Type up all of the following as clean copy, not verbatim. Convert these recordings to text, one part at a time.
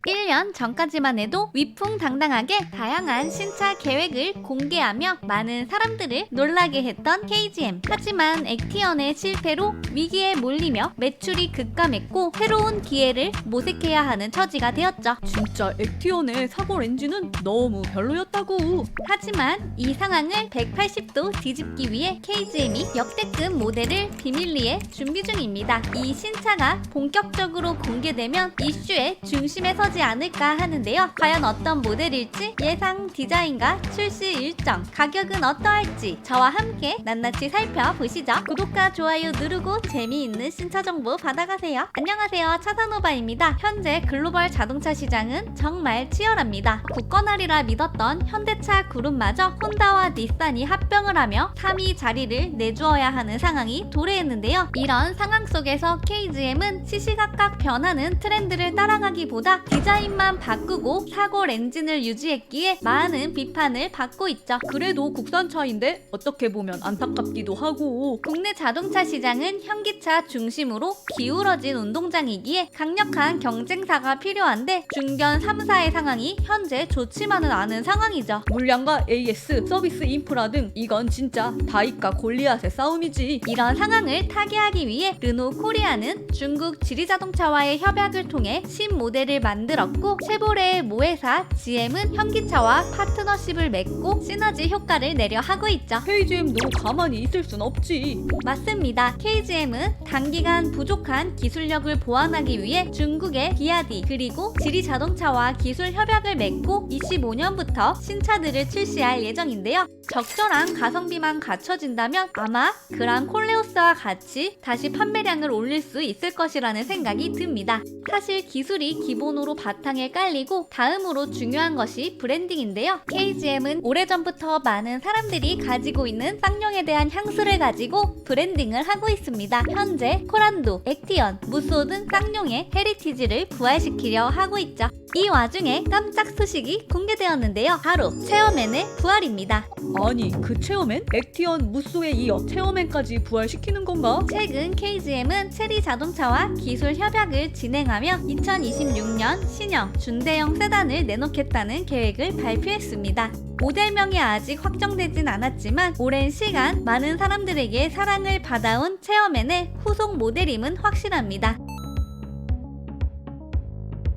1년 전까지만 해도 위풍당당하게 다양한 신차 계획을 공개하며 많은 사람들을 놀라게 했던 KGM. 하지만 액티언의 실패로 위기에 몰리며 매출이 급감했고 새로운 기회를 모색해야 하는 처지가 되었죠. 진짜 액티언의 사고 엔진은 너무 별로였다고. 하지만 이 상황을 180도 뒤집기 위해 KGM이 역대급 모델을 비밀리에 준비 중입니다. 이 신차가 본격적으로 공개되면 이슈의 중심에 서지 않을까 하는데요. 과연 어떤 모델일지, 예상 디자인과 출시 일정, 가격은 어떠할지 저와 함께 낱낱이 살펴보시죠. 구독과 좋아요 누르고 재미있는 신차 정보 받아가세요. 안녕하세요, 차산오바입니다. 현재 글로벌 자동차 시장은 정말 치열합니다. 굳건하리라 믿었던 현대차 그룹마저 혼다와 닛산이 합병을 하며 3위 자리를 내주어야 하는 상황이 도래했는데요. 이런 상황 속에서 KGM은 시시각각 변하는 트렌드를 따라가기보다 디자인만 바꾸고 사골 엔진을 유지했기에 많은 비판을 받고 있죠. 그래도 국산차인데 어떻게 보면 안타깝기도 하고. 국내 자동차 시장은 현기차 중심으로 기울어진 운동장이기에 강력한 경쟁사가 필요한데 중견 3사의 상황이 현재 좋지만은 않은 상황이죠. 물량과 AS, 서비스 인프라 등 이건 진짜 다윗과 골리앗의 싸움이지. 이런 상황을 타개하기 위해 르노 코리아는 중국 지리자동차와의 협약을 통해 신모델을 만들었고 쉐보레의 모회사 GM은 현기차와 파트너십을 맺고 시너지 효과를 내려 하고 있죠. KGM도 가만히 있을 순 없지. 맞습니다. KGM은 단기간 부족한 기술력을 보완하기 위해 중국의 비아디 그리고 지리자동차와 기술 협약을 맺고 25년부터 신차들을 출시할 예정인데요. 적절한 가성비만 갖춰진다면 아마 그란 콜레오스와 같이 다시 판매량을 올릴 수 있을 것이라는 생각이 듭니다. 사실 기술이 기본으로 바탕에 깔리고 다음으로 중요한 것이 브랜딩인데요. KGM은 오래전부터 많은 사람들이 가지고 있는 쌍용에 대한 향수를 가지고 브랜딩을 하고 있습니다. 현재 코란도, 액티언, 무쏘 등 쌍용의 헤리티지를 부활시키려 하고 있죠. 이 와중에 깜짝 소식이 공개되었는데요. 바로 체어맨의 부활입니다. 아니, 그 체어맨? 액티언, 무쏘에 이어 체어맨까지 부활시키는 건가? 최근 KGM은 체리 자동차와 기술 협약을 진행하며 2026년 신형 준대형 세단을 내놓겠다는 계획을 발표했습니다. 모델명이 아직 확정되진 않았지만 오랜 시간 많은 사람들에게 사랑을 받아온 체어맨의 후속 모델임은 확실합니다.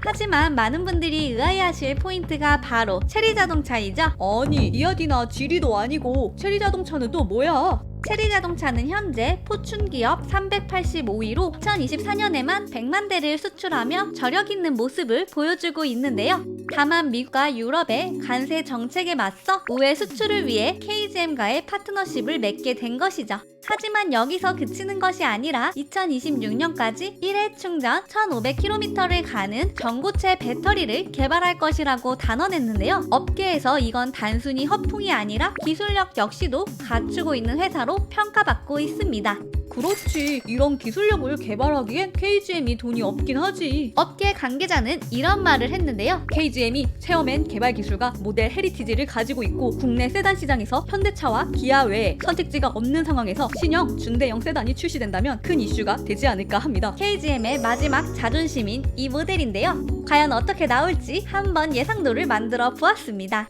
하지만 많은 분들이 의아해하실 포인트가 바로 체리 자동차이죠. 아니, 이아디나 지리도 아니고 체리 자동차는 또 뭐야? 체리 자동차는 현재 포춘 기업 385위로 2024년에만 100만 대를 수출하며 저력 있는 모습을 보여주고 있는데요. 다만 미국과 유럽의 관세 정책에 맞서 우회 수출을 위해 KGM과의 파트너십을 맺게 된 것이죠. 하지만 여기서 그치는 것이 아니라 2026년까지 1회 충전 1500km를 가는 전고체 배터리를 개발할 것이라고 단언했는데요. 업계에서 이건 단순히 허풍이 아니라 기술력 역시도 갖추고 있는 회사로 평가받고 있습니다. 그렇지, 이런 기술력을 개발하기엔 KGM이 돈이 없긴 하지. 업계 관계자는 이런 말을 했는데요. KGM이 체어맨 개발 기술과 모델 헤리티지를 가지고 있고 국내 세단 시장에서 현대차와 기아 외에 선택지가 없는 상황에서 신형 준대형 세단이 출시된다면 큰 이슈가 되지 않을까 합니다. KGM의 마지막 자존심인 이 모델인데요. 과연 어떻게 나올지 한번 예상도를 만들어 보았습니다.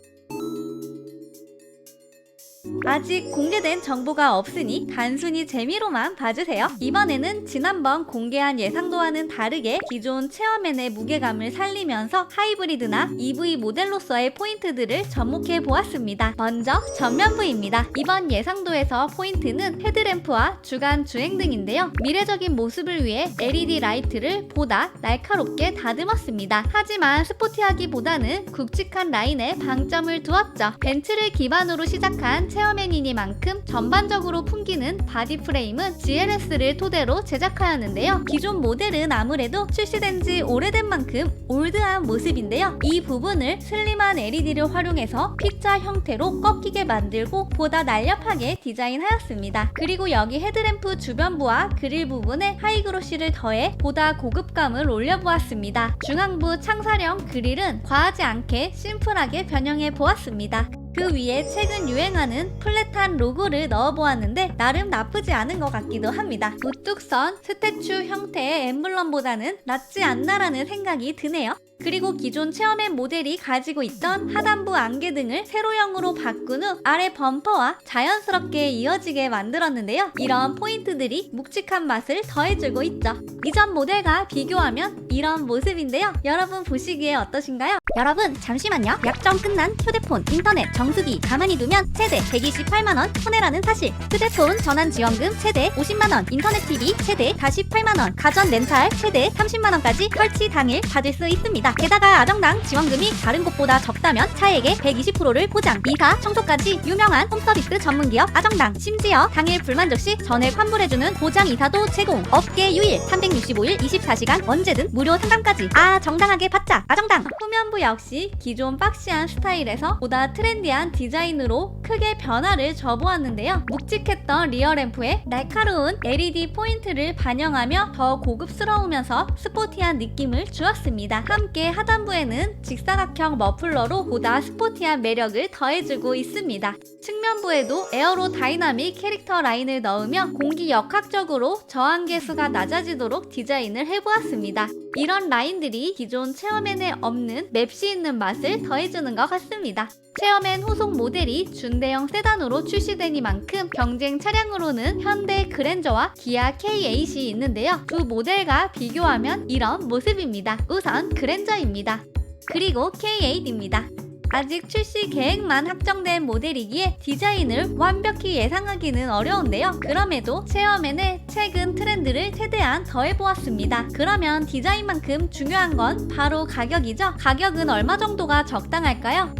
아직 공개된 정보가 없으니 단순히 재미로만 봐주세요. 이번에는 지난번 공개한 예상도와는 다르게 기존 체어맨의 무게감을 살리면서 하이브리드나 EV 모델로서의 포인트들을 접목해 보았습니다. 먼저 전면부입니다. 이번 예상도에서 포인트는 헤드램프와 주간 주행 등인데요. 미래적인 모습을 위해 LED 라이트를 보다 날카롭게 다듬었습니다. 하지만 스포티하기보다는 굵직한 라인에 방점을 두었죠. 벤츠를 기반으로 시작한 체어맨이니만큼 전반적으로 풍기는 바디 프레임은 GLS를 토대로 제작하였는데요. 기존 모델은 아무래도 출시된 지 오래된 만큼 올드한 모습인데요. 이 부분을 슬림한 LED를 활용해서 P자 형태로 꺾이게 만들고 보다 날렵하게 디자인하였습니다. 그리고 여기 헤드램프 주변부와 그릴 부분에 하이그로시를 더해 보다 고급감을 올려보았습니다. 중앙부 창사형 그릴은 과하지 않게 심플하게 변형해 보았습니다. 그 위에 최근 유행하는 플랫한 로고를 넣어보았는데 나름 나쁘지 않은 것 같기도 합니다. 우뚝 선 스태츄 형태의 엠블럼보다는 낫지 않나라는 생각이 드네요. 그리고 기존 체어맨 모델이 가지고 있던 하단부 안개 등을 세로형으로 바꾼 후 아래 범퍼와 자연스럽게 이어지게 만들었는데요. 이런 포인트들이 묵직한 맛을 더해주고 있죠. 이전 모델과 비교하면 이런 모습인데요. 여러분 보시기에 어떠신가요? 여러분 잠시만요. 약정 끝난 휴대폰, 인터넷, 정수기 가만히 두면 최대 128만원 손해라는 사실. 휴대폰 전환 지원금 최대 50만원, 인터넷 TV 최대 48만원, 가전 렌탈 최대 30만원까지 설치 당일 받을 수 있습니다. 게다가 아정당 지원금이 다른 곳보다 적다면 차액의 120%를 보장, 이사, 청소까지 유명한 홈서비스 전문기업 아정당. 심지어 당일 불만족 시 전액 환불해주는 보장 이사도 제공. 업계 유일 365일 24시간 언제든 무료 상담까지. 정당하게 받자 아정당. 후면부 역시 기존 박시한 스타일에서 보다 트렌디한 디자인으로 크게 변화를 줘보았는데요. 묵직했던 리어램프에 날카로운 LED 포인트를 반영하며 더 고급스러우면서 스포티한 느낌을 주었습니다. 함께 하단부에는 직사각형 머플러로 보다 스포티한 매력을 더해주고 있습니다. 측면부에도 에어로 다이나믹 캐릭터 라인을 넣으며 공기 역학적으로 저항 계수가 낮아지도록 디자인을 해보았습니다. 이런 라인들이 기존 체어맨에 없는 맵시 있는 맛을 더해주는 것 같습니다. 체어맨 후속 모델이 준대형 세단으로 출시되니만큼 경쟁 차량으로는 현대 그랜저와 기아 K8이 있는데요. 두 모델과 비교하면 이런 모습입니다. 우선 그랜저입니다. 그리고 K8입니다. 아직 출시 계획만 확정된 모델이기에 디자인을 완벽히 예상하기는 어려운데요. 그럼에도 체어맨의 최근 트렌드를 최대한 더해보았습니다. 그러면 디자인만큼 중요한 건 바로 가격이죠. 가격은 얼마 정도가 적당할까요?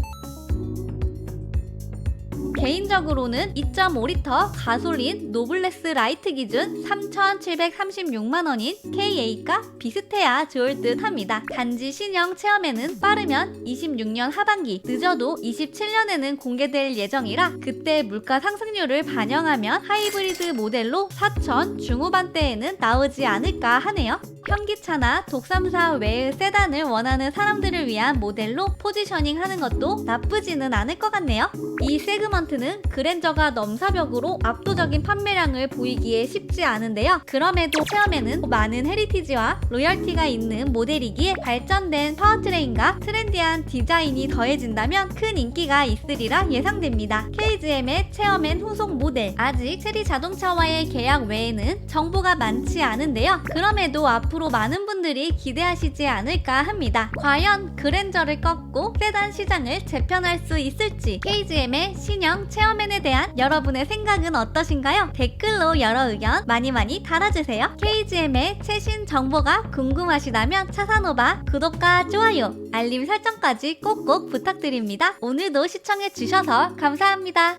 개인적으로는 2.5리터 가솔린 노블레스 라이트 기준 3,736만원인 K8과 비슷해야 좋을 듯 합니다. 단지 신형 체험에는 빠르면 26년 하반기, 늦어도 27년에는 공개될 예정이라 그때 물가 상승률을 반영하면 하이브리드 모델로 4천 중후반대에는 나오지 않을까 하네요. 현기차나 독삼사 외의 세단을 원하는 사람들을 위한 모델로 포지셔닝 하는 것도 나쁘지는 않을 것 같네요. 이 세그먼트는 그랜저가 넘사벽으로 압도적인 판매량을 보이기에 쉽지 않은데요. 그럼에도 체험에는 많은 헤리티지와 로열티가 있는 모델이기에 발전된 파워트레인과 트렌디한 디자인이 더해진다면 큰 인기가 있으리라 예상됩니다. KGM의 체험엔 후속 모델, 아직 체리 자동차와의 계약 외에는 정보가 많지 않은데요. 그럼에도 앞으로 많은 분들이 기대하시지 않을까 합니다. 과연 그랜저를 꺾고 세단 시장을 재편할 수 있을지, KGM의 신형 체어맨에 대한 여러분의 생각은 어떠신가요? 댓글로 여러 의견 많이 달아주세요. KGM의 최신 정보가 궁금하시다면 차산오바 구독과 좋아요, 알림 설정까지 꼭꼭 부탁드립니다. 오늘도 시청해주셔서 감사합니다.